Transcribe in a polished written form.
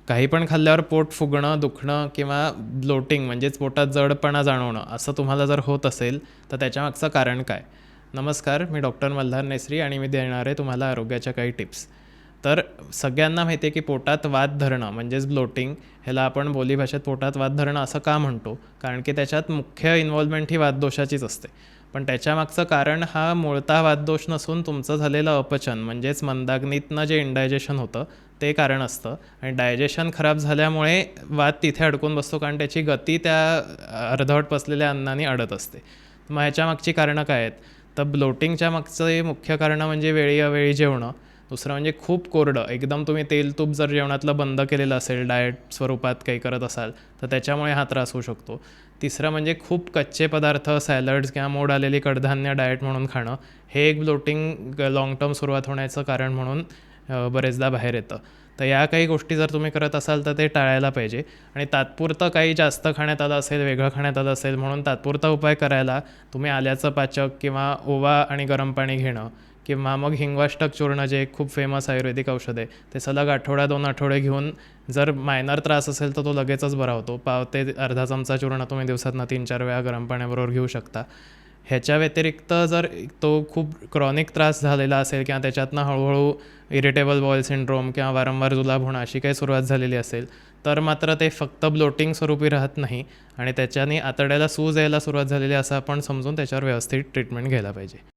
काही पण खाल्ल्यावर पोट फुगणं, दुखणं किंवा ब्लोटिंग म्हणजेच पोटात जडपणा जाणवणं असं तुम्हाला जर होत असेल तर त्याच्यामागचं कारण काय? नमस्कार, मी डॉक्टर मल्हार नेसरी आणि मी देणार आहे तुम्हाला आरोग्याच्या काही टिप्स. तर सगळ्यांना माहिती आहे की पोटात वात धरणं म्हणजेच ब्लोटिंग, ह्याला आपण बोलीभाषेत पोटात वात धरणं असं का म्हणतो? कारण की त्याच्यात मुख्य इन्व्हॉल्वमेंट ही वातदोषाचीच असते. पण त्याच्यामागचं कारण हा मूळतः वातदोष नसून तुमचं झालेलं अपचन म्हणजेच मंदाग्नीतनं जे इंडायजेशन होतं ते कारण असतं आणि डायजेशन खराब झाल्यामुळे वात तिथे अडकून बसतो कारण त्याची गती त्या अर्धवट पचलेल्या अन्नाने अडत असते. मग ह्याच्या मागची कारणं काय आहेत? तर ब्लोटिंगच्या मागचं मुख्य कारणं म्हणजे वेळी अवेळी जेवणं. दुसरं म्हणजे खूप कोरडं, एकदम तुम्ही तेल तूप जर जेवणातलं बंद केलेलं असेल, डाएट स्वरूपात काही करत असाल तर त्याच्यामुळे हा त्रास होऊ शकतो. तिसरं म्हणजे खूप कच्चे पदार्थ, सॅलड्स किंवा मोड आलेली कडधान्य डाएट म्हणून खाणं, हे एक ब्लोटिंग लाँग टर्म सुरुवात होण्याचं कारण म्हणून बरेचदा बाहेर येतं. तर या काही गोष्टी जर तुम्ही करत असाल तर ते टाळायला पाहिजे आणि तात्पुरतं काही जास्त खाण्यात आलं असेल, वेगळं खाण्यात आलं असेल म्हणून तात्पुरता उपाय करायला तुम्ही आल्याचं पाचक किंवा ओवा आणि गरम पाणी घेणं किंवा मग हिंगवाष्टक चूर्ण, जे एक खूप फेमस आयुर्वेदिक औषध आहे, ते सलग आठवडा 2 आठवडे घेऊन जर मायनर त्रास असेल तर तो लगेचच बरा होतो. पाव ते अर्धा चमचा चूर्ण तुम्ही दिवसातनं 3-4 वेळा गरम पाण्याबरोबर घेऊ शकता. ह्याच्या व्यतिरिक्त जर तो खूप क्रॉनिक त्रास झालेला असेल किंवा त्याच्यातनं हळूहळू इरिटेबल बॉल सिंड्रोम किंवा वारंवार जुलाब होणं अशी काही सुरुवात झालेली असेल तर मात्र ते फक्त ब्लोटिंग स्वरूपी राहत नाही आणि त्याच्याने आतड्याला सूज यायला सुरुवात झालेली असं आपण समजून त्याच्यावर व्यवस्थित ट्रीटमेंट घ्यायला पाहिजे.